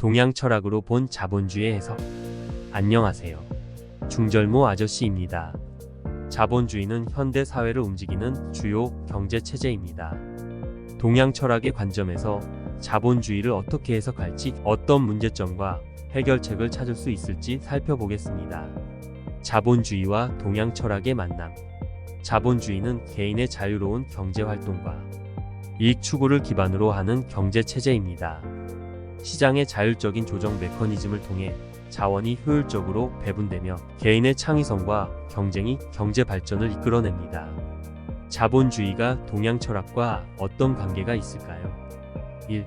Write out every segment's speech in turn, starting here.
동양 철학으로 본 자본주의 해석. 안녕하세요. 중절모 아저씨입니다. 자본주의는 현대 사회를 움직이는 주요 경제 체제입니다. 동양 철학의 관점에서 자본주의를 어떻게 해석할지, 어떤 문제점과 해결책을 찾을 수 있을지 살펴보겠습니다. 자본주의와 동양 철학의 만남. 자본주의는 개인의 자유로운 경제 활동과 이익 추구를 기반으로 하는 경제 체제입니다. 시장의 자율적인 조정 메커니즘을 통해 자원이 효율적으로 배분되며 개인의 창의성과 경쟁이 경제 발전을 이끌어냅니다. 자본주의가 동양 철학과 어떤 관계가 있을까요? 1.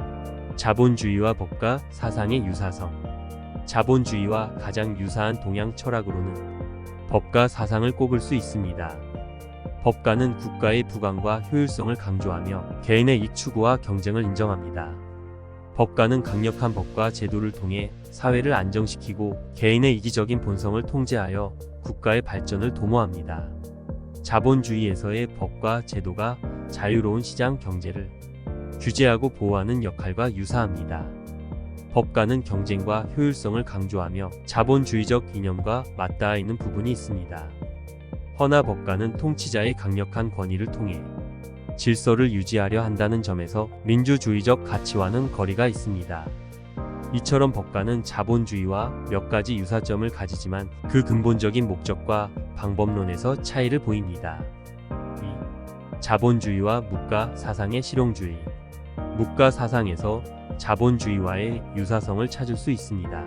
자본주의와 법과 사상의 유사성. 자본주의와 가장 유사한 동양 철학으로는 법과 사상을 꼽을 수 있습니다. 법가는 국가의 부강과 효율성을 강조하며 개인의 이익 추구와 경쟁을 인정합니다. 법가는 강력한 법과 제도를 통해 사회를 안정시키고 개인의 이기적인 본성을 통제하여 국가의 발전을 도모합니다. 자본주의에서의 법과 제도가 자유로운 시장 경제를 규제하고 보호하는 역할과 유사합니다. 법가는 경쟁과 효율성을 강조하며 자본주의적 이념과 맞닿아 있는 부분이 있습니다. 허나 법가는 통치자의 강력한 권위를 통해 질서를 유지하려 한다는 점에서 민주주의적 가치와는 거리가 있습니다. 이처럼 법가는 자본주의와 몇 가지 유사점을 가지지만 그 근본적인 목적과 방법론에서 차이를 보입니다. 2. 자본주의와 묵가 사상의 실용주의. 묵가 사상에서 자본주의와의 유사성을 찾을 수 있습니다.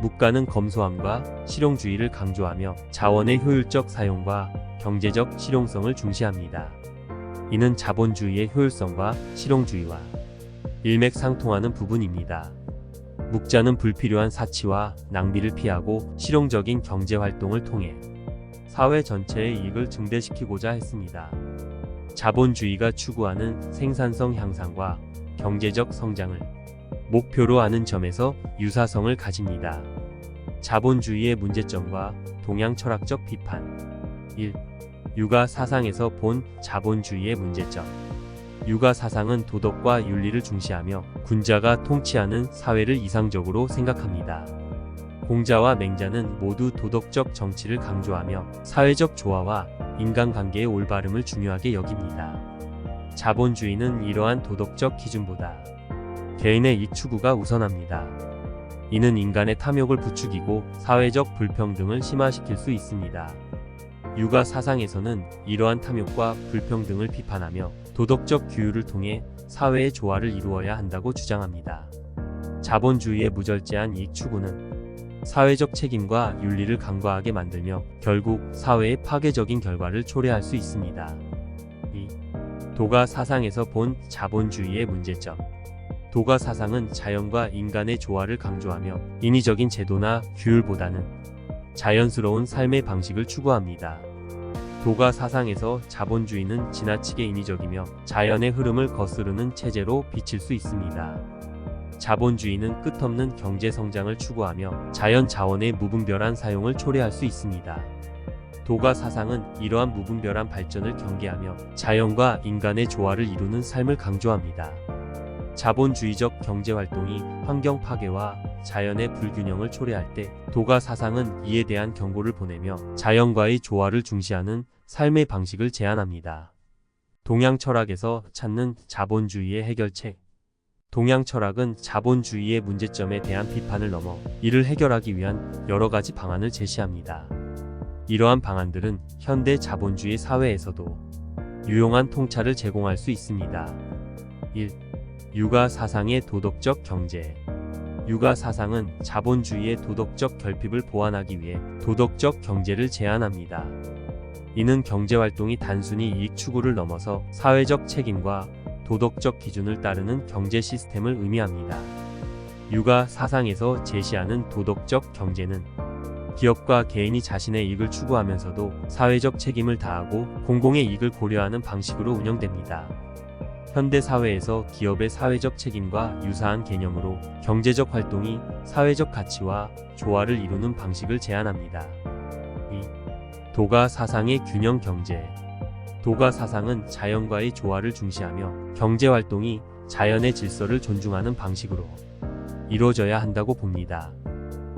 묵가는 검소함과 실용주의를 강조하며 자원의 효율적 사용과 경제적 실용성을 중시합니다. 이는 자본주의의 효율성과 실용주의와 일맥상통하는 부분입니다. 묵자는 불필요한 사치와 낭비를 피하고 실용적인 경제활동을 통해 사회 전체의 이익을 증대시키고자 했습니다. 자본주의가 추구하는 생산성 향상과 경제적 성장을 목표로 하는 점에서 유사성을 가집니다. 자본주의의 문제점과 동양 철학적 비판. 1. 육아 사상에서 본 자본주의의 문제점. 육아 사상은 도덕과 윤리를 중시하며 군자가 통치하는 사회를 이상적으로 생각합니다. 공자와 맹자는 모두 도덕적 정치를 강조하며 사회적 조화와 인간관계의 올바름을 중요하게 여깁니다. 자본주의는 이러한 도덕적 기준보다 개인의 이익 추구가 우선합니다. 이는 인간의 탐욕을 부추기고 사회적 불평등을 심화시킬 수 있습니다. 육아 사상에서는 이러한 탐욕과 불평등을 비판하며 도덕적 규율을 통해 사회의 조화를 이루어야 한다고 주장합니다. 자본주의의 무절제한 이익 추구는 사회적 책임과 윤리를 간과하게 만들며 결국 사회의 파괴적인 결과를 초래할 수 있습니다. 2. 도가 사상에서 본 자본주의의 문제점. 도가 사상은 자연과 인간의 조화를 강조하며 인위적인 제도나 규율보다는 자연스러운 삶의 방식을 추구합니다. 도가 사상에서 자본주의는 지나치게 인위적이며 자연의 흐름을 거스르는 체제로 비칠 수 있습니다. 자본주의는 끝없는 경제 성장을 추구하며 자연 자원의 무분별한 사용을 초래할 수 있습니다. 도가 사상은 이러한 무분별한 발전을 경계하며 자연과 인간의 조화를 이루는 삶을 강조합니다. 자본주의적 경제활동이 환경 파괴와 자연의 불균형을 초래할 때 도가 사상은 이에 대한 경고를 보내며 자연과의 조화를 중시하는 삶의 방식을 제안합니다. 동양 철학에서 찾는 자본주의의 해결책. 동양 철학은 자본주의의 문제점에 대한 비판을 넘어 이를 해결하기 위한 여러 가지 방안을 제시합니다. 이러한 방안들은 현대 자본주의 사회에서도 유용한 통찰을 제공할 수 있습니다. 1. 육아 사상의 도덕적 경제. 육아 사상은 자본주의의 도덕적 결핍을 보완하기 위해 도덕적 경제를 제안합니다. 이는 경제활동이 단순히 이익 추구를 넘어서 사회적 책임과 도덕적 기준을 따르는 경제 시스템을 의미합니다. 육아 사상에서 제시하는 도덕적 경제는 기업과 개인이 자신의 이익을 추구하면서도 사회적 책임을 다하고 공공의 이익을 고려하는 방식으로 운영됩니다. 현대 사회에서 기업의 사회적 책임과 유사한 개념으로 경제적 활동이 사회적 가치와 조화를 이루는 방식을 제안합니다. 2. 도가 사상의 균형 경제. 도가 사상은 자연과의 조화를 중시하며 경제 활동이 자연의 질서를 존중하는 방식으로 이루어져야 한다고 봅니다.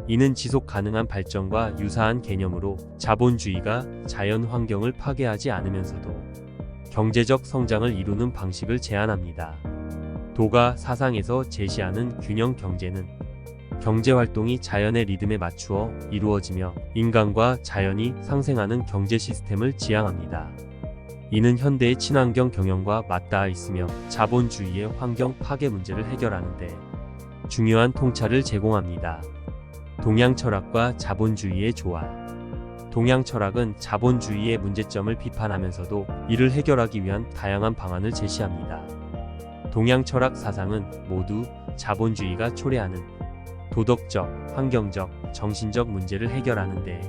이는 지속 가능한 발전과 유사한 개념으로 자본주의가 자연 환경을 파괴하지 않으면서도 경제적 성장을 이루는 방식을 제안합니다. 도가 사상에서 제시하는 균형 경제는 경제 활동이 자연의 리듬에 맞추어 이루어지며 인간과 자연이 상생하는 경제 시스템을 지향합니다. 이는 현대의 친환경 경영과 맞닿아 있으며 자본주의의 환경 파괴 문제를 해결하는 데 중요한 통찰을 제공합니다. 동양 철학과 자본주의의 조화. 동양 철학은 자본주의의 문제점을 비판하면서도 이를 해결하기 위한 다양한 방안을 제시합니다. 동양 철학 사상은 모두 자본주의가 초래하는 도덕적, 환경적, 정신적 문제를 해결하는 데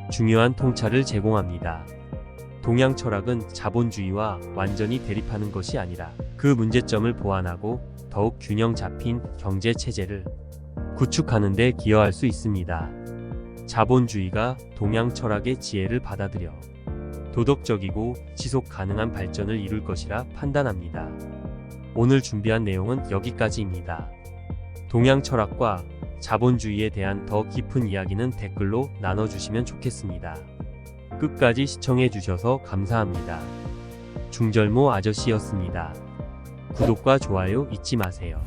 중요한 통찰을 제공합니다. 동양 철학은 자본주의와 완전히 대립하는 것이 아니라 그 문제점을 보완하고 더욱 균형 잡힌 경제 체제를 구축하는 데 기여할 수 있습니다. 자본주의가 동양 철학의 지혜를 받아들여 도덕적이고 지속 가능한 발전을 이룰 것이라 판단합니다. 오늘 준비한 내용은 여기까지입니다. 동양 철학과 자본주의에 대한 더 깊은 이야기는 댓글로 나눠주시면 좋겠습니다. 끝까지 시청해 주셔서 감사합니다. 중절모 아저씨였습니다. 구독과 좋아요 잊지 마세요.